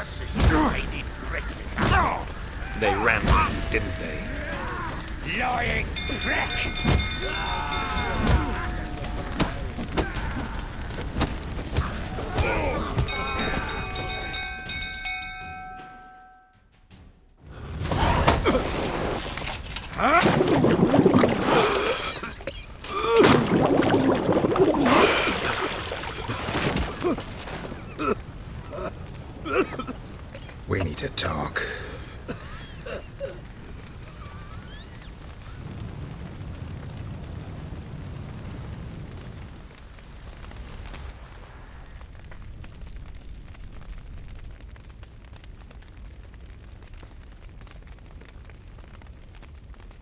pussy-hating prick. They ran from you, didn't they? Lying prick! We need to talk.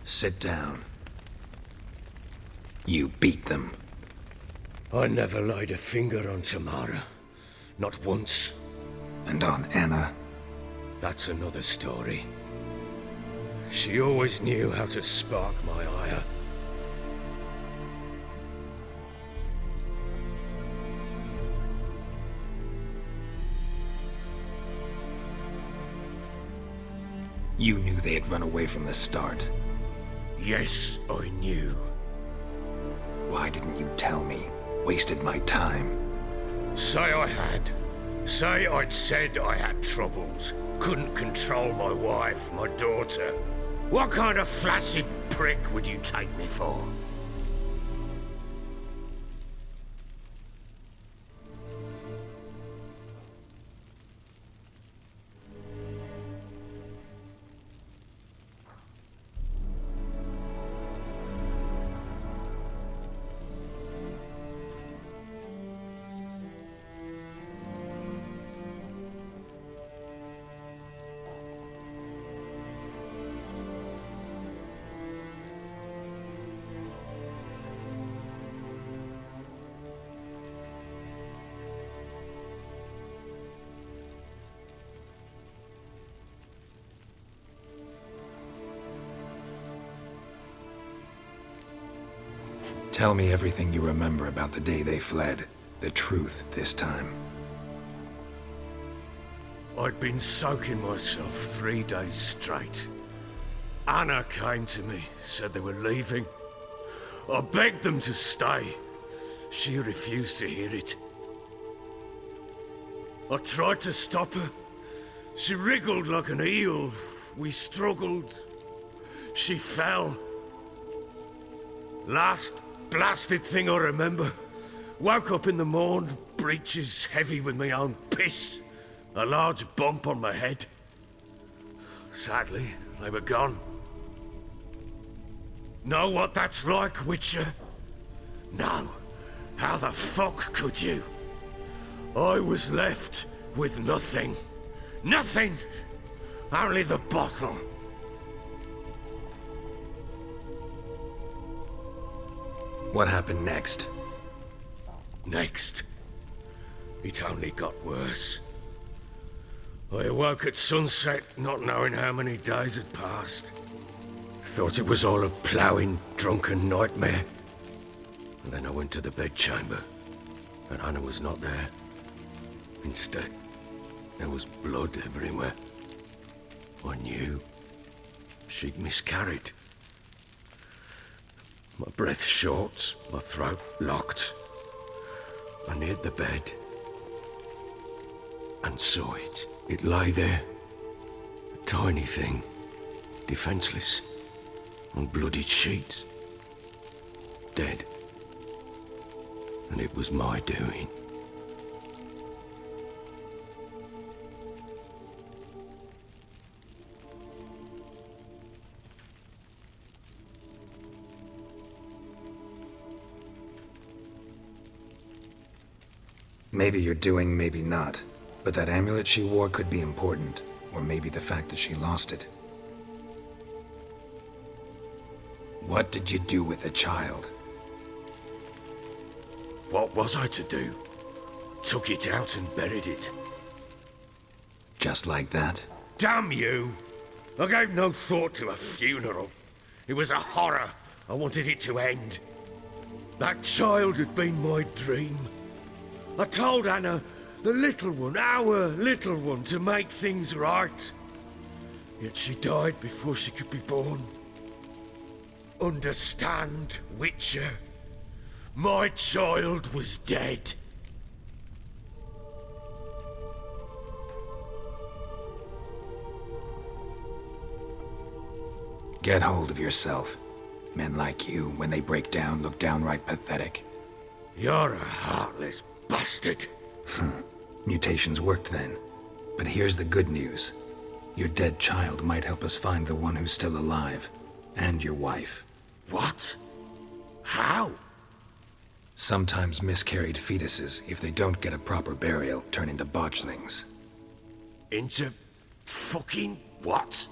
Sit down. You beat them. I never laid a finger on Tamara. Not once. And on Anna. That's another story. She always knew how to spark my ire. You knew they had run away from the start. Yes, I knew. Why didn't you tell me? Wasted my time. Say I had. Say I'd said I had troubles. Couldn't control my wife, my daughter. What kind of flaccid prick would you take me for? Tell me everything you remember about the day they fled. The truth this time. I'd been soaking myself 3 days straight. Anna came to me, said they were leaving. I begged them to stay. She refused to hear it. I tried to stop her. She wriggled like an eel. We struggled. She fell. Last blasted thing I remember. Woke up in the morn, breeches heavy with my own piss. A large bump on my head. Sadly, they were gone. Know what that's like, Witcher? No. How the fuck could you? I was left with nothing. Nothing! Only the bottle. What happened next? Next? It only got worse. I awoke at sunset, not knowing how many days had passed. Thought it was all a ploughing, drunken nightmare. And then I went to the bedchamber, but Anna was not there. Instead, there was blood everywhere. I knew she'd miscarried. My breath short, my throat locked. I neared the bed and saw it. It lay there, a tiny thing, defenseless, on bloodied sheets, dead. And it was my doing. Maybe you're doing, maybe not. But that amulet she wore could be important. Or maybe the fact that she lost it. What did you do with the child? What was I to do? Took it out and buried it. Just like that? Damn you! I gave no thought to a funeral. It was a horror. I wanted it to end. That child had been my dream. I told Anna The little one, our little one, to make things right. Yet she died before she could be born. Understand, Witcher? My child was dead. Get hold of yourself. Men like you, when they break down, look downright pathetic. You're a heartless bastard. Mutations worked then. But here's the good news. Your dead child might help us find the one who's still alive. And your wife. What? How? Sometimes miscarried fetuses, if they don't get a proper burial, turn into botchlings. Into fucking what?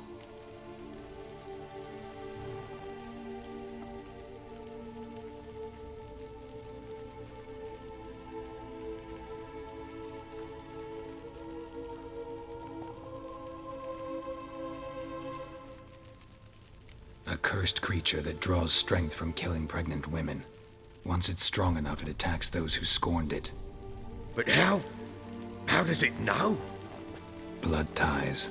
A cursed creature that draws strength from killing pregnant women. Once it's strong enough, it attacks those who scorned it. But how? How does it know? Blood ties.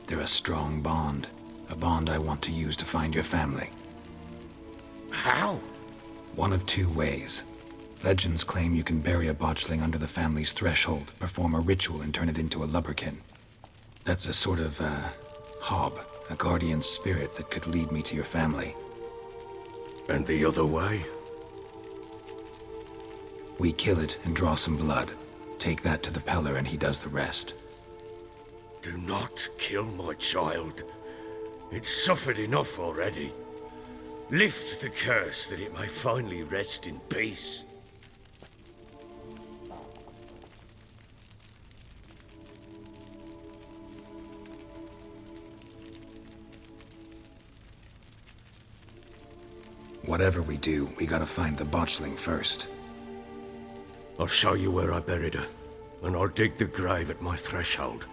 They're a strong bond. A bond I want to use to find your family. How? One of two ways. Legends claim you can bury a botchling under the family's threshold, perform a ritual, and turn it into a lubberkin. That's a sort of, hob. A guardian spirit that could lead me to your family. And the other way? We kill it and draw some blood. Take that to the Peller and he does the rest. Do not kill my child. It's suffered enough already. Lift the curse that it may finally rest in peace. Whatever we do, we gotta find the botchling first. I'll show you where I buried her, and I'll dig the grave at my threshold.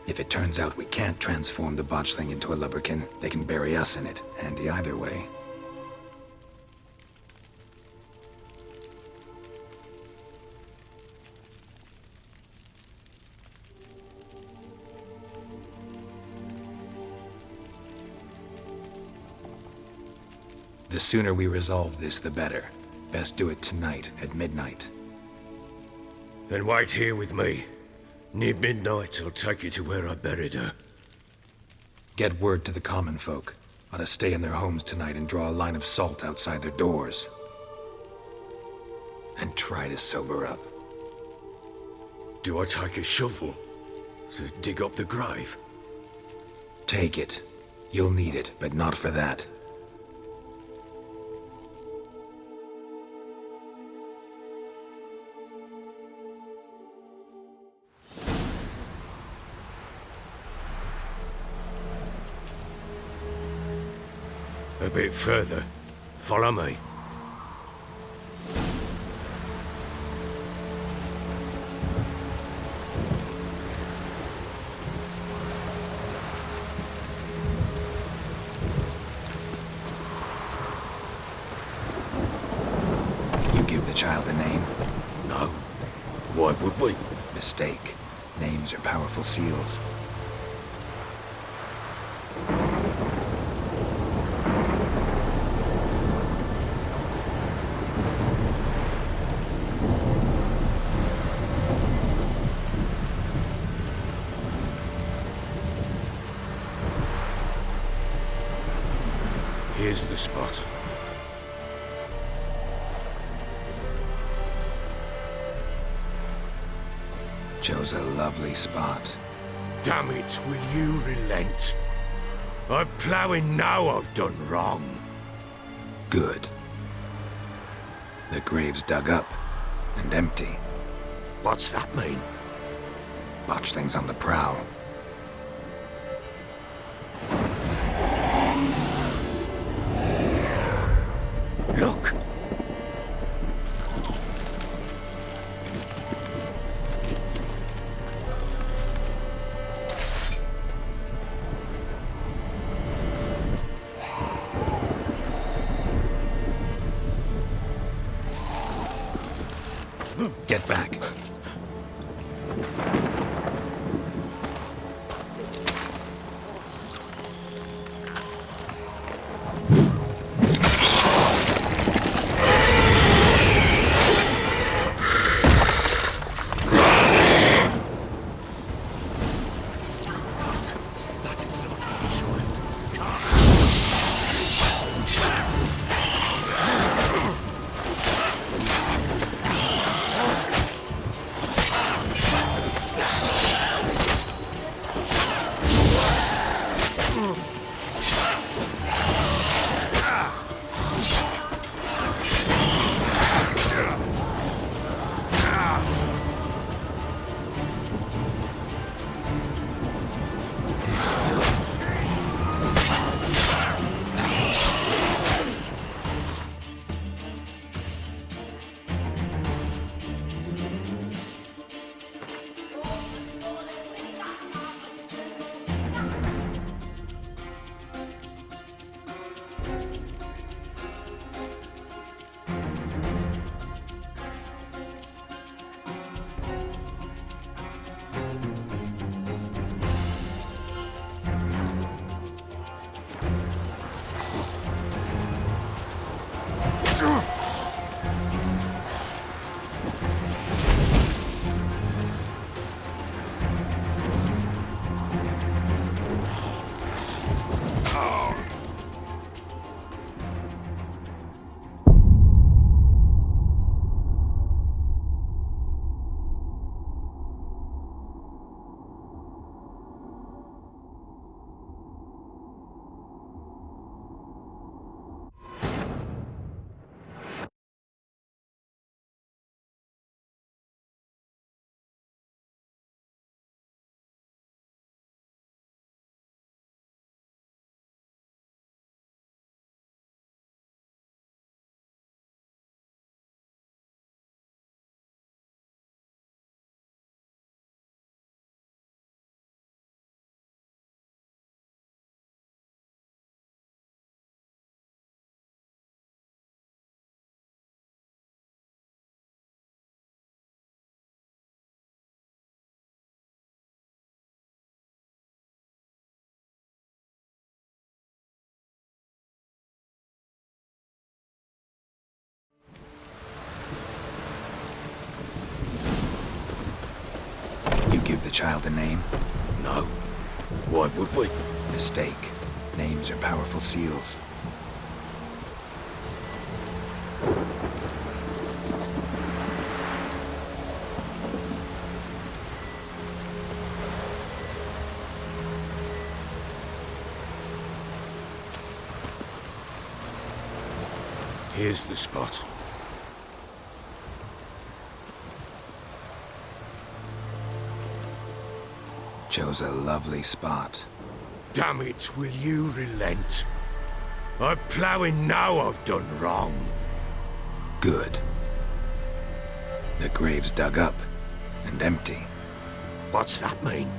If it turns out we can't transform the botchling into a lubberkin, they can bury us in it. Handy either way. The sooner we resolve this, the better. Best do it tonight, at midnight. Then wait here with me. Near midnight, I'll take you to where I buried her. Get word to the common folk. Ought to stay in their homes tonight and draw a line of salt outside their doors. And try to sober up. Do I take a shovel to dig up the grave? Take it. You'll need it, but not for that. A bit further. Follow me. You give the child a name? No. Why would we? Mistake. Names are powerful seals. Here's the spot. Chose a lovely spot. Damn it, will you relent? I'm ploughing now I've done wrong. Good. The grave's dug up and empty. What's that mean? Botchling's on the prowl. Look! Get back. child a name? No. Why would we? Mistake. Names are powerful seals. Here's the spot. Chose a lovely spot. Damn it, will you relent? I'm ploughing now I've done wrong. Good. The grave's dug up and empty. What's that mean?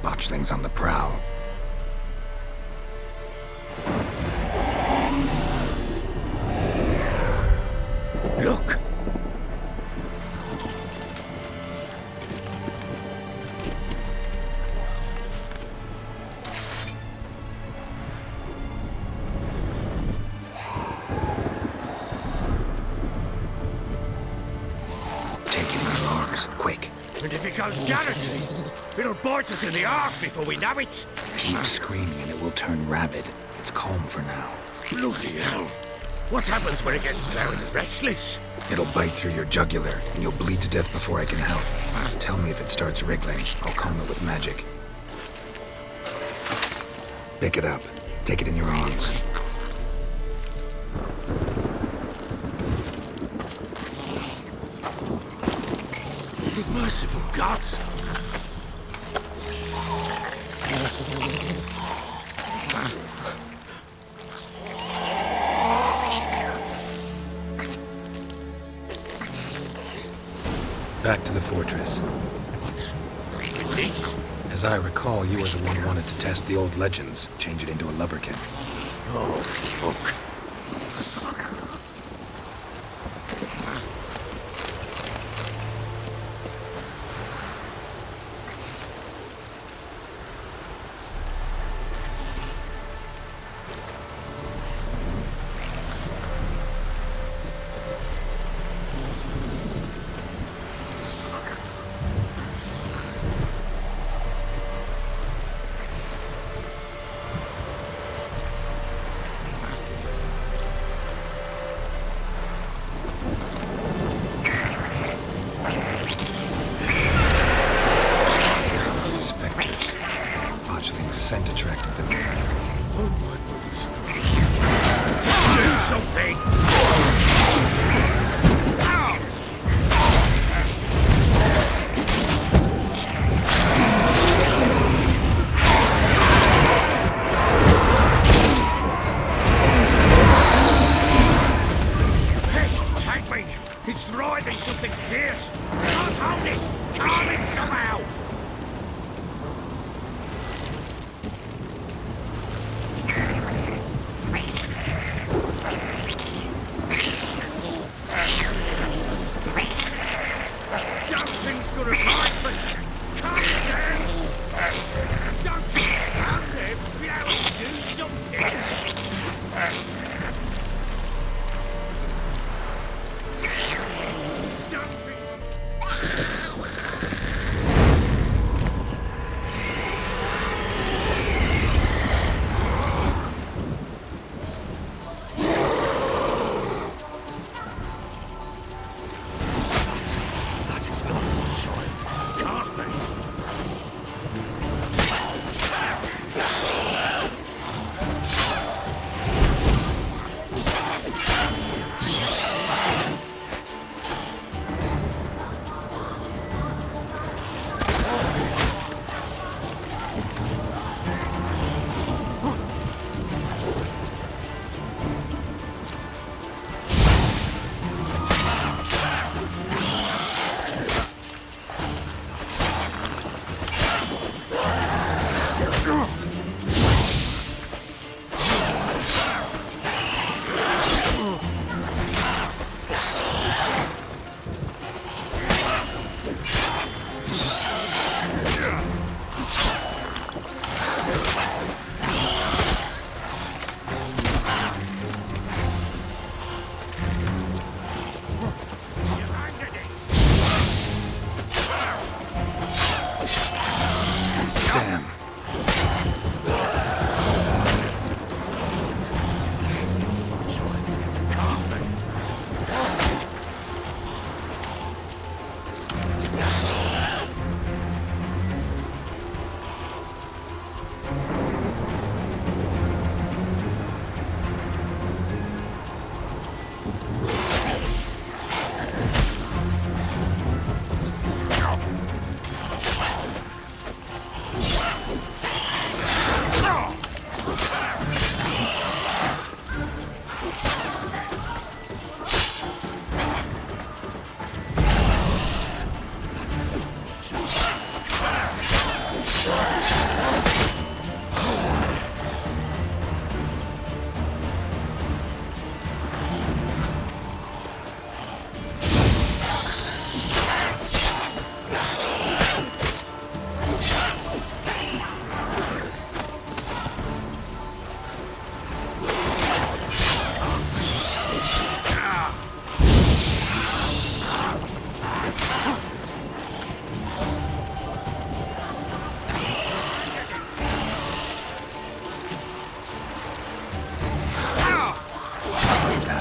Botchling's on the prowl. Look! Take it in your arms, quick. And if it goes guaranteed, it'll bite us in the arse before we know it. Keep screaming and it will turn rabid. It's calm for now. Bloody hell! What happens when it gets plowing and restless? It'll bite through your jugular, and you'll bleed to death before I can help. Tell me if it starts wriggling. I'll calm it with magic. Pick it up. Take it in your arms. Merciful gods! Back to the fortress. What? With this? As I recall, you were the one who wanted to test the old legends, change it into a lubberkin. Oh, fuck. Spectres. Botchling's scent attracted them. Oh, my mother's God. Do something! Pest, take me! It's writhing something fierce! Can't hold it! Calm it somehow! Something's gonna bite me! Calm it down! Don't just stand there! Be able to do something! Something's...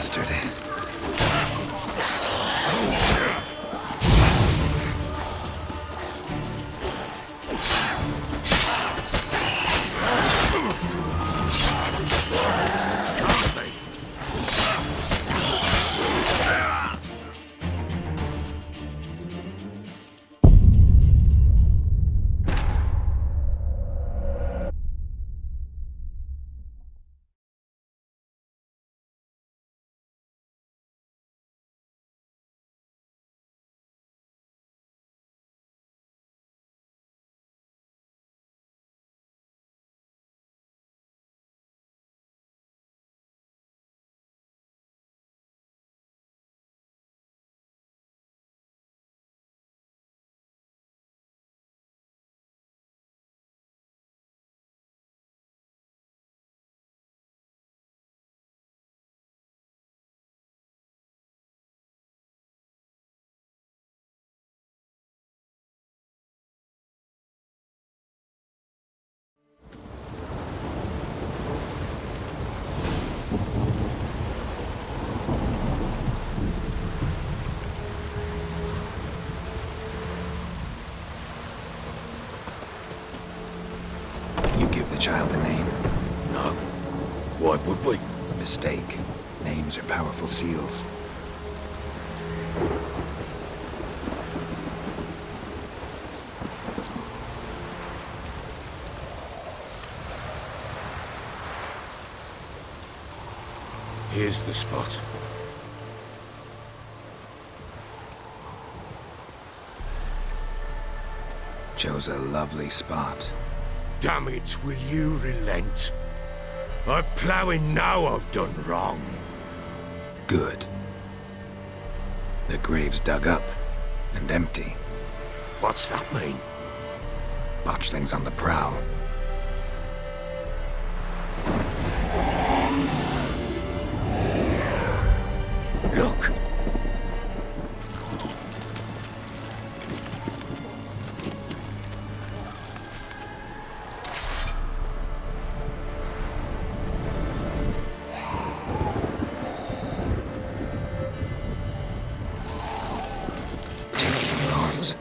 bastard. You give the child a name? No. Why would we? Mistake. Names are powerful seals. Here's the spot. Chose a lovely spot. Damn it, will you relent? I'm ploughing now I've done wrong. Good. The grave's dug up and empty. What's that mean? Botchling's on the prowl. Look!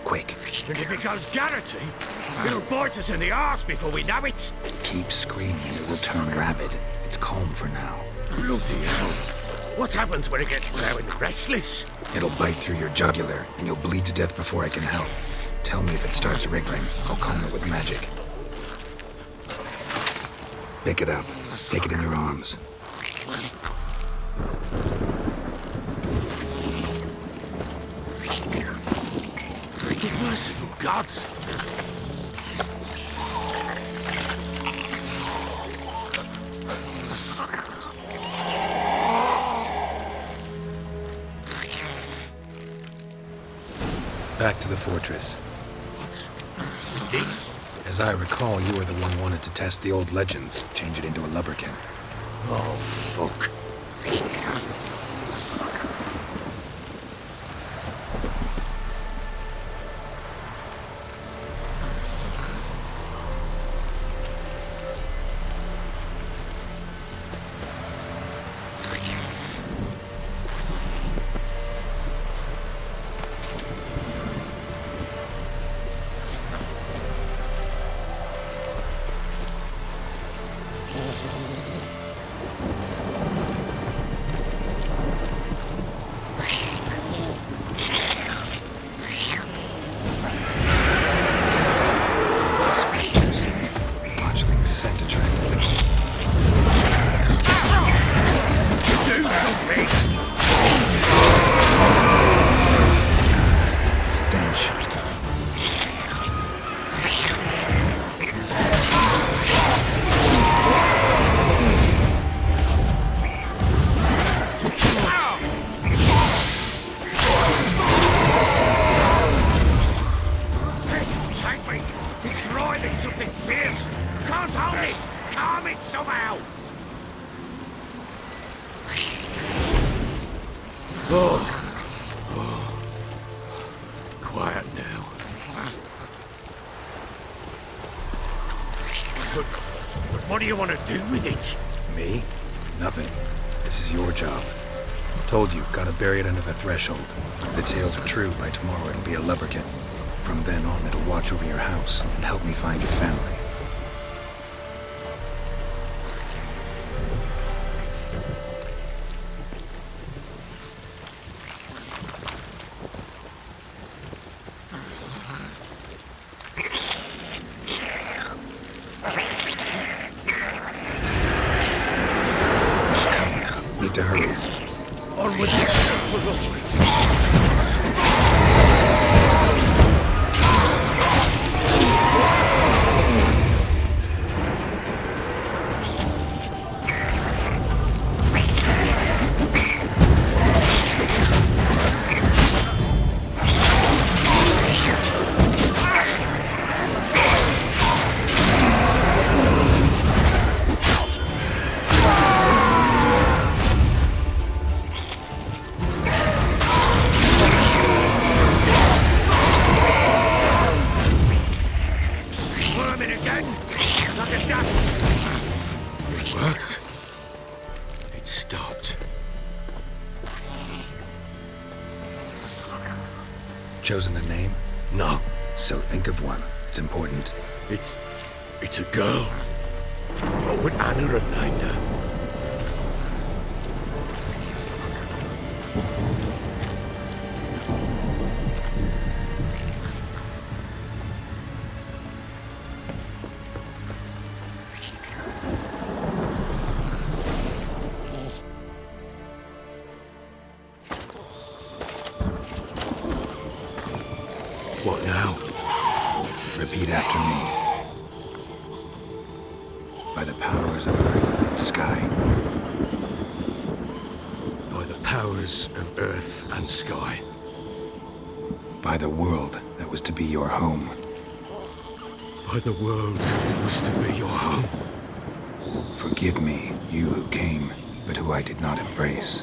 Quick. And if it goes Garrity, it'll bite us in the arse before we know it. Keep screaming, it will turn rabid. It's calm for now. Bloody hell. What happens when it gets blowing restless? It'll bite through your jugular, and you'll bleed to death before I can help. Tell me if it starts wriggling. I'll calm it with magic. Pick it up. Take it in your arms. Merciful gods! Back to the fortress. What's this? As I recall, you were the one wanted to test the old legends, change it into a lubberkin. Oh, fuck. Spectres. Botchling's scent attracted them. Do something! Stench. This take me! It's writhing something fierce! Can't hold it! Calm it somehow! Oh. Quiet now. But what do you want to do with it? Me? Nothing. This is your job. Told you, gotta bury it under the threshold. If the tales are true, by tomorrow it'll be a lubberkin. From then on, it'll watch over your house and help me find your family. Coming. Need to hurry. Onward and onward. It worked. It stopped. Chosen a name? No, So think of one. It's important. it's a girl. What would Anna have named her? What now? Repeat after me. By the powers of earth and sky. By the powers of earth and sky. By the world that was to be your home. By the world that was to be your home. Forgive me, you who came, but who I did not embrace.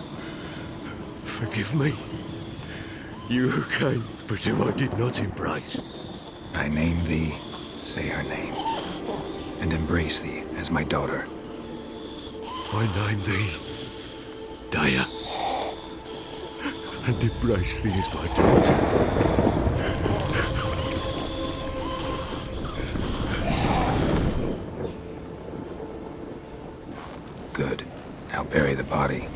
Forgive me. You who came, but who I did not embrace. I name thee, say her name, and embrace thee as my daughter. I name thee Daya, and embrace thee as my daughter. Good. Now bury the body.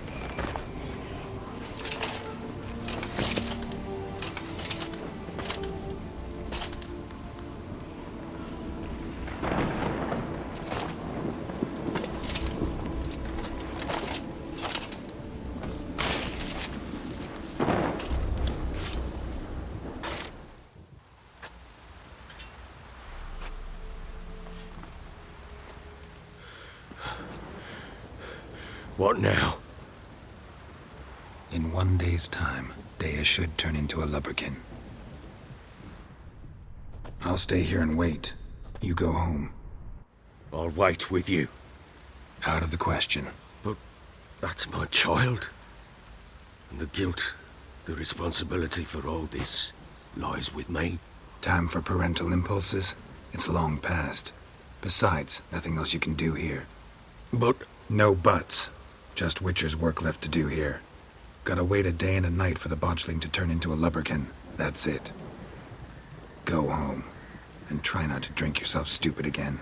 What now? In 1 day's time, Dea should turn into a lubberkin. I'll stay here and wait. You go home. I'll wait with you. Out of the question. But that's my child. And the guilt, the responsibility for all this lies with me. Time for parental impulses? It's long past. Besides, nothing else you can do here. But No buts. Just Witcher's work left to do here. Gotta wait a day and a night for the botchling to turn into a lubberkin. That's it. Go home. And try not to drink yourself stupid again.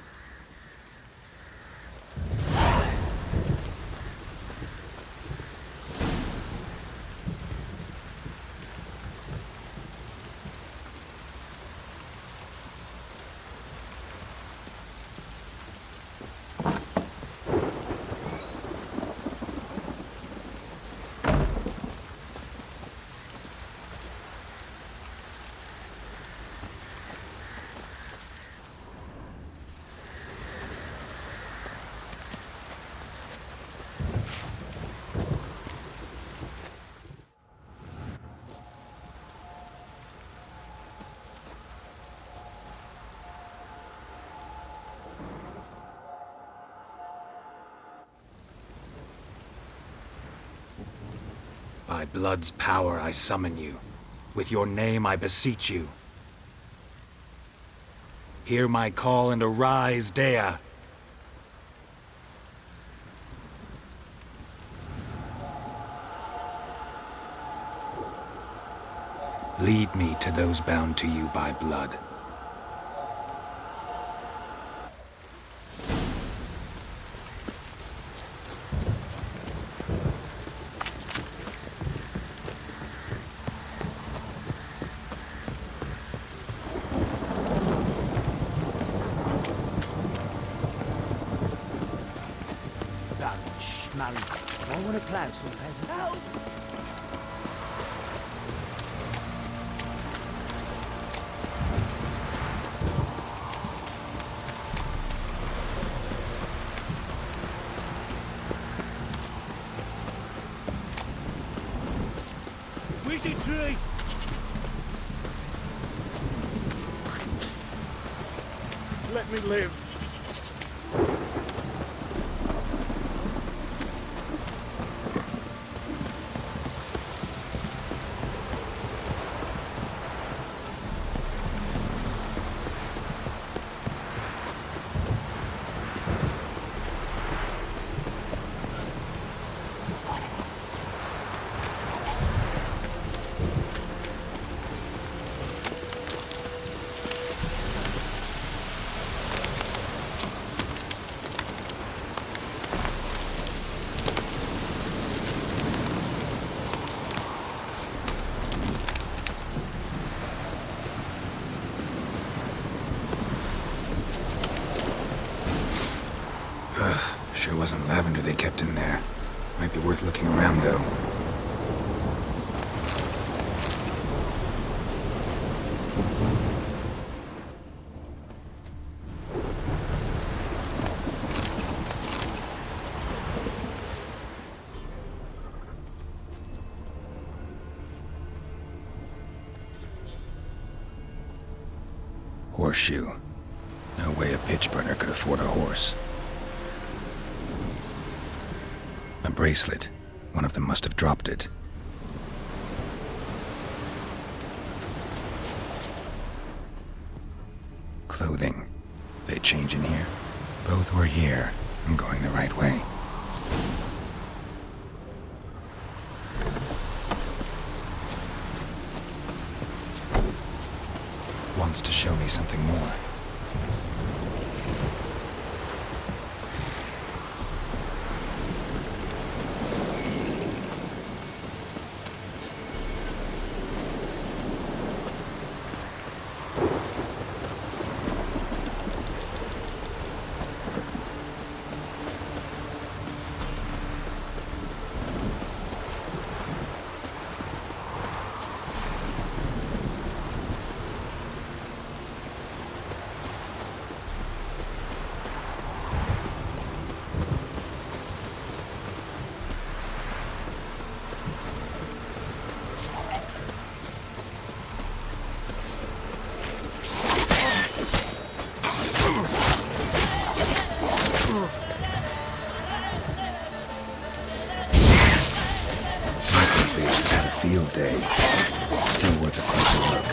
By blood's power I summon you. With your name I beseech you. Hear my call and arise, Dea. Lead me to those bound to you by blood. Schmarry. I want to plough some peasant. Help! Where's your tree? Let me live. Sure wasn't lavender they kept in there. Might be worth looking around, though. Horseshoe. No way a pitch burner could afford a horse. A bracelet. One of them must have dropped it. Clothing. They change in here? Both were here. I'm going the right way. Wants to show me something more. Field day. Still worth a closer look.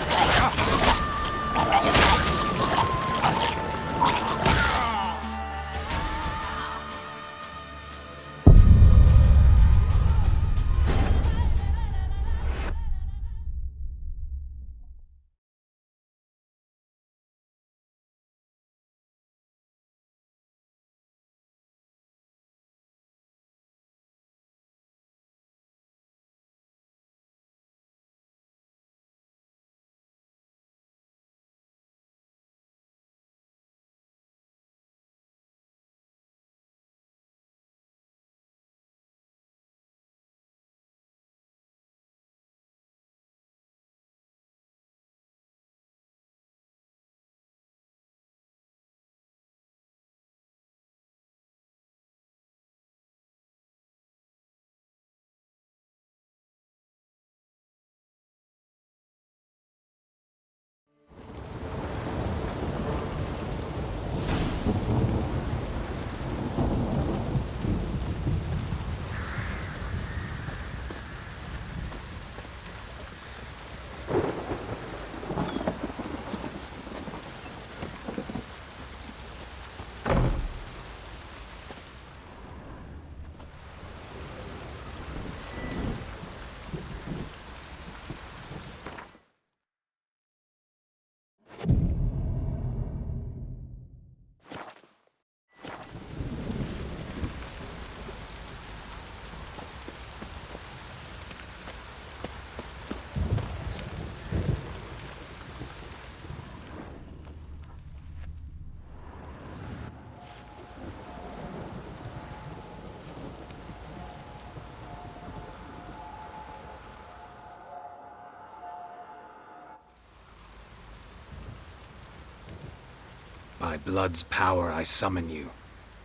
By blood's power I summon you.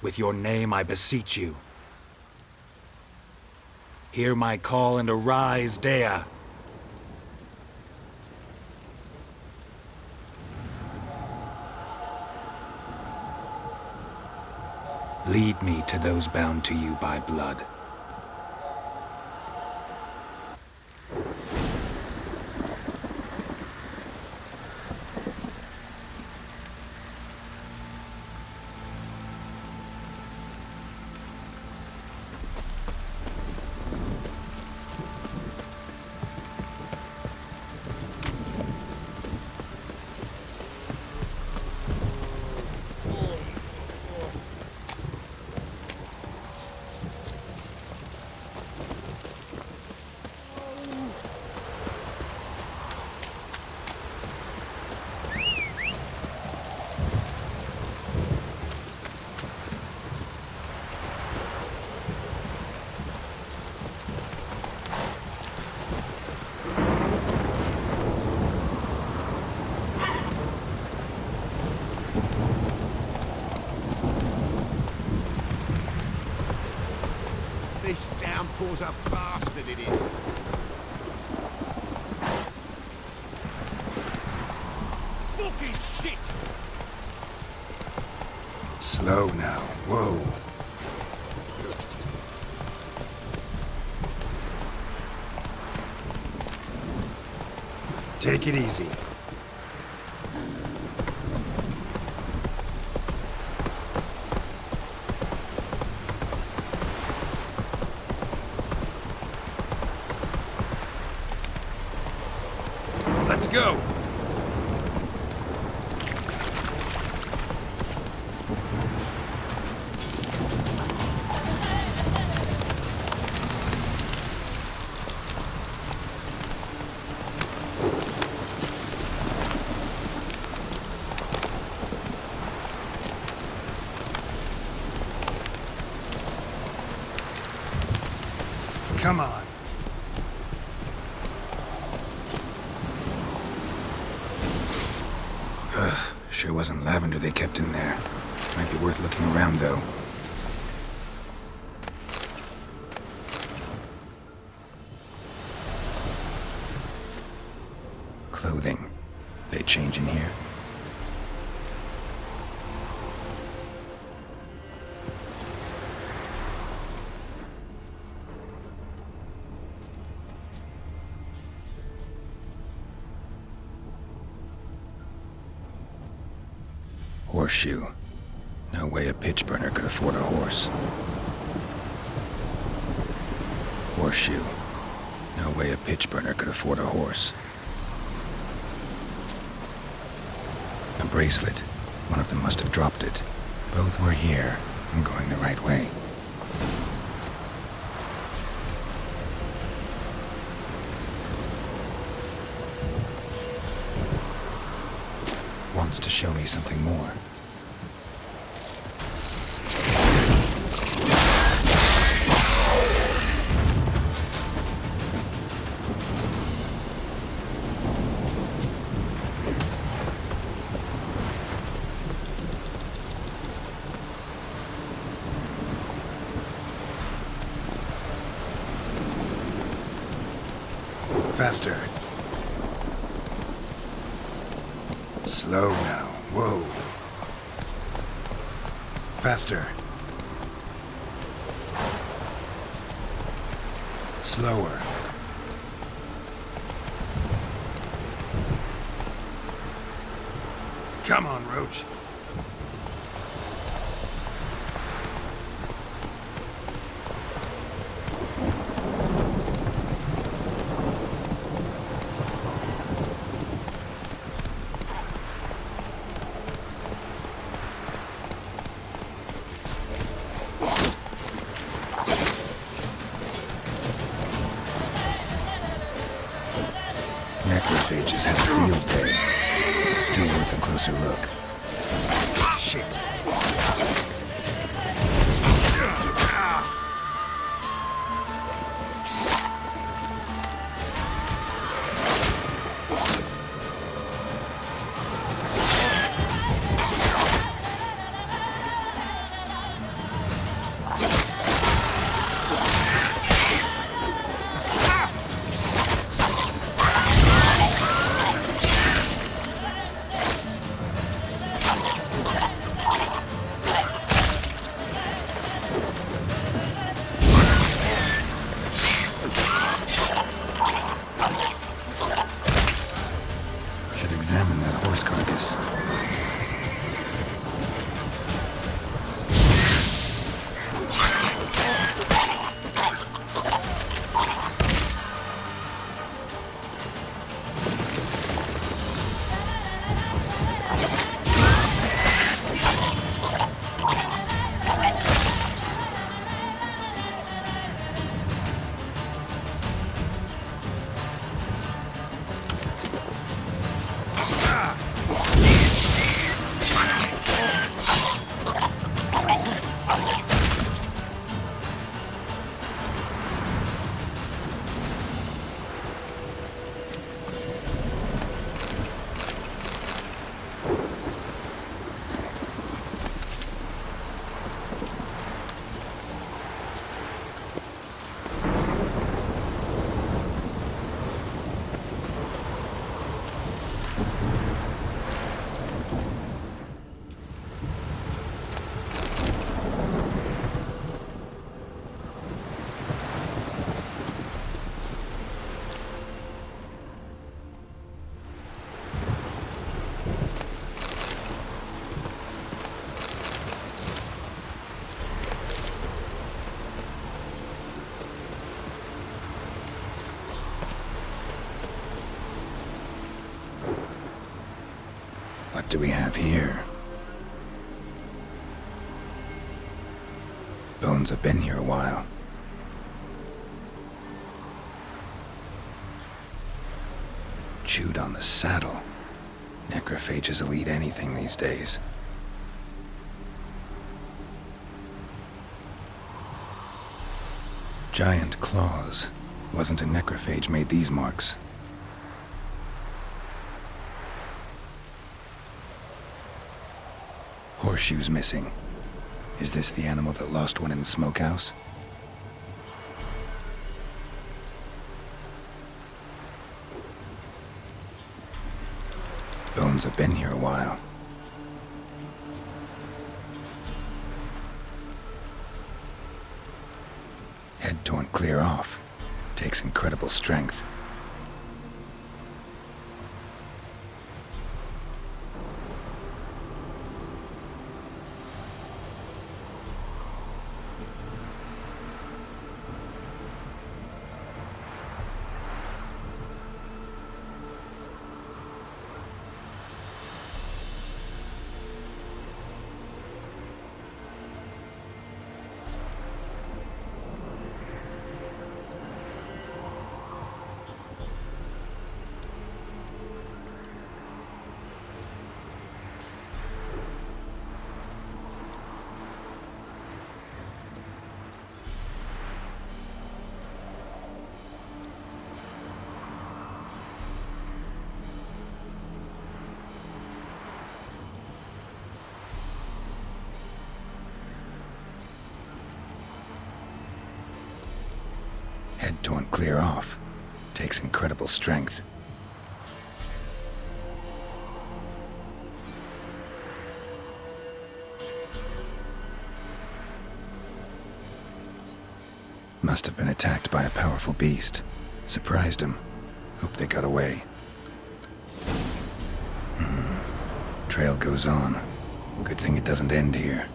With your name I beseech you. Hear my call and arise, Dea. Lead me to those bound to you by blood. This downpour's a bastard, it is. Fucking shit! Slow now. Whoa. Take it easy. Let's go! Come on. Sure wasn't lavender they kept in there. Might be worth looking around, though. Clothing. They change in here? Horseshoe. No way a pitch burner could afford a horse. Horseshoe. No way a pitch burner could afford a horse. A bracelet. One of them must have dropped it. Both were here. I'm going the right way. Wants to show me something more. Faster. Slow now. Whoa. Faster. Slower. Come on, Roach. Necrophages have a field day. Still worth a closer look. Shit. What do we have here? Bones have been here a while. Chewed on the saddle. Necrophages will eat anything these days. Giant claws. Wasn't a necrophage made these marks. Horseshoes missing. Is this the animal that lost one in the smokehouse? Bones have been here a while. Head torn clear off. Takes incredible strength. Head torn clear off. Takes incredible strength. Must have been attacked by a powerful beast. Surprised him. Hope they got away. Trail goes on. Good thing it doesn't end here.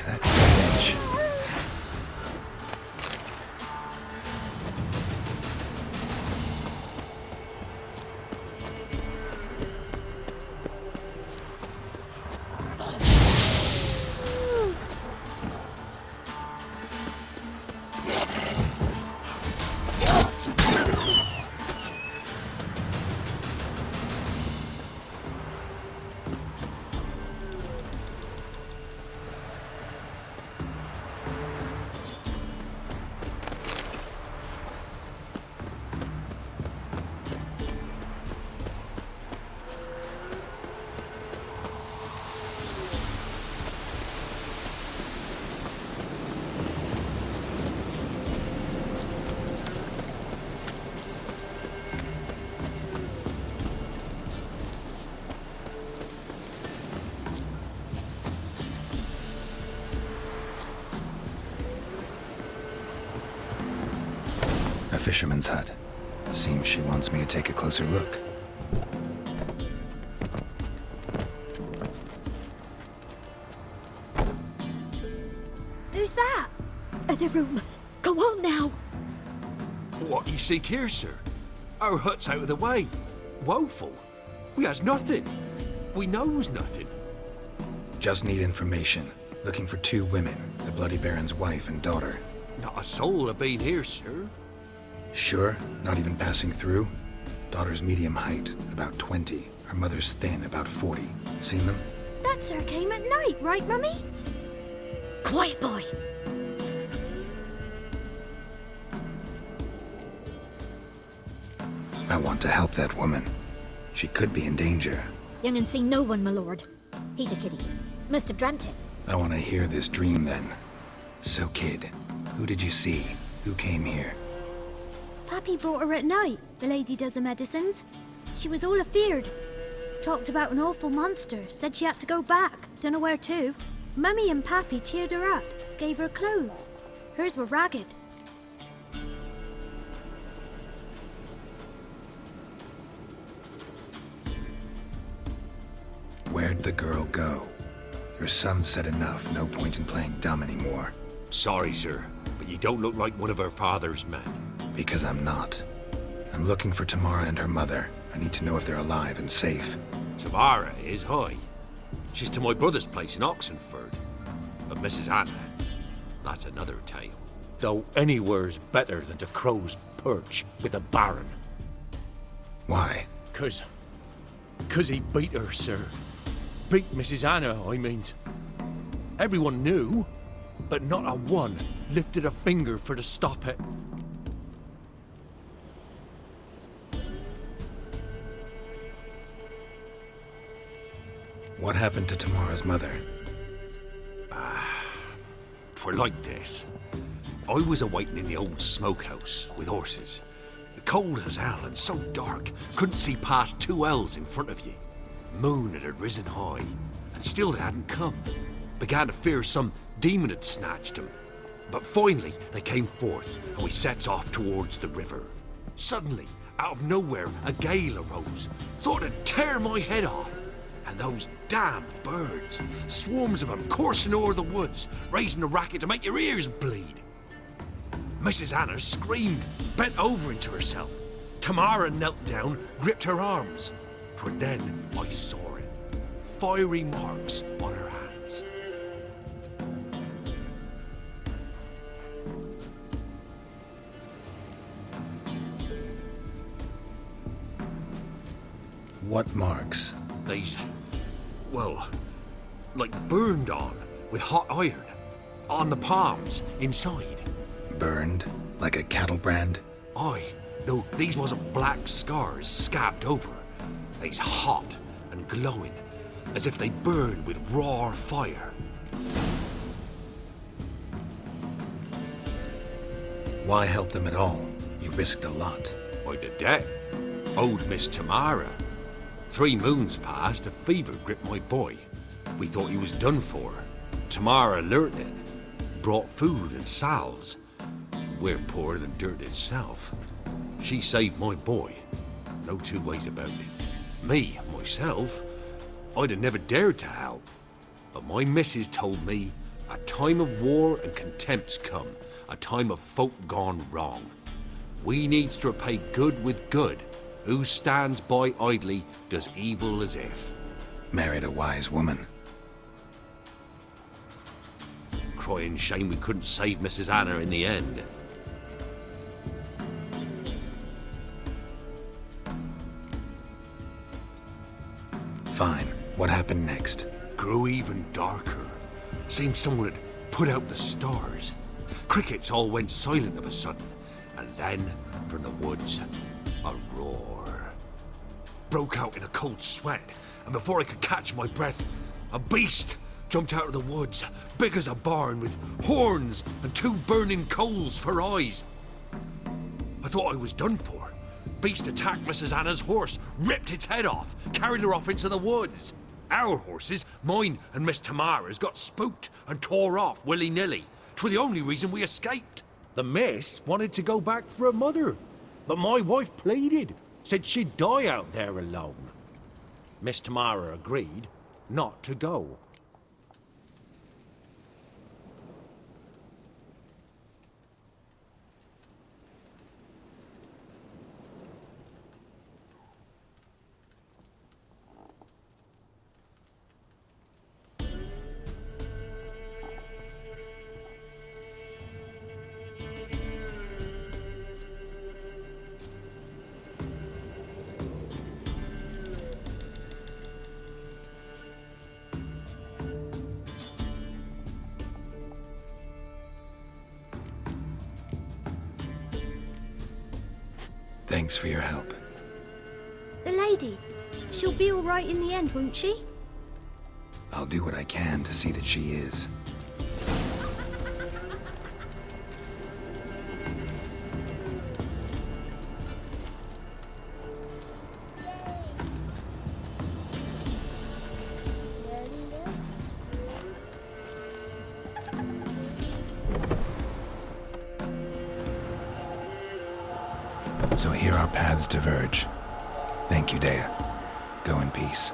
That stench. A fisherman's hut. Seems she wants me to take a closer look. Who's that? The room. Go on now. What you seek here, sir? Our hut's out of the way. Woeful. We has nothing. We knows nothing. Just need information. Looking for two women, the Bloody Baron's wife and daughter. Not a soul have been here, sir. Sure? Not even passing through? Daughter's medium height, about 20. Her mother's thin, about 40. Seen them? That sir came at night, right, Mummy? Quiet, boy. want to help that woman. She could be in danger. Young and seen no one, my lord. He's a kiddie. Must have dreamt it. I want to hear this dream then. So, kid, who did you see? Who came here? Pappy brought her at night, the lady does the medicines. She was all afeared. Talked about an awful monster, said she had to go back, dunno where to. Mummy and Pappy cheered her up, gave her clothes. Hers were ragged. Where'd the girl go? Your son said enough, no point in playing dumb anymore. Sorry, sir, but you don't look like one of her father's men. Because I'm not. I'm looking for Tamara and her mother. I need to know if they're alive and safe. Tamara is high. She's to my brother's place in Oxenford. But Mrs. Anna, that's another tale. Though anywhere's better than to Crow's Perch with a baron. Why? 'Cause he beat her, sir. Beat Mrs. Anna, I means. Everyone knew, but not a one lifted a finger for to stop it. What happened to Tamara's mother? 'Twere like this. I was awaiting in the old smokehouse with horses. Cold as hell and so dark, couldn't see past 2 ells in front of you. Moon had risen high, and still they hadn't come. Began to fear some demon had snatched them. But finally they came forth, and we sets off towards the river. Suddenly, out of nowhere, a gale arose. Thought it'd tear my head off. And those damn birds, swarms of them coursing o'er the woods, raising a racket to make your ears bleed. Mrs. Anna screamed, bent over into herself. Tamara knelt down, gripped her arms. 'Twere then I saw it. Fiery marks on her hands. What marks? These, well, like burned on with hot iron. On the palms, inside. Burned? Like a cattle brand? Aye, though these wasn't black scars scabbed over. They's hot and glowing, as if they burned with raw fire. Why help them at all? You risked a lot. I did that. Owed Miss Tamara. 3 moons passed, a fever gripped my boy. We thought he was done for. Tamara learnt it. Brought food and salves. We're poorer than dirt itself. She saved my boy. No 2 ways about it. Me, myself, I'd have never dared to help. But my missus told me a time of war and contempt's come. A time of folk gone wrong. We needs to repay good with good. Who stands by idly does evil as if. Married a wise woman. Crying shame we couldn't save Mrs. Anna in the end. Fine. What happened next? Grew even darker. Seemed someone had put out the stars. Crickets all went silent of a sudden. And then, from the woods, a roar. Broke out in a cold sweat, and before I could catch my breath, a beast jumped out of the woods, big as a barn, with horns and 2 burning coals for eyes. I thought I was done for. Beast attacked Mrs. Anna's horse, ripped its head off, carried her off into the woods. Our horses, mine and Miss Tamara's, got spooked and tore off willy-nilly. 'Twere the only reason we escaped. The miss wanted to go back for her mother, but my wife pleaded, said she'd die out there alone. Miss Tamara agreed not to go. Thanks for your help. the lady? She'll be all right in the end, won't she? I'll do what I can to see that she is. So here our paths diverge. Thank you, Dea. Go in peace.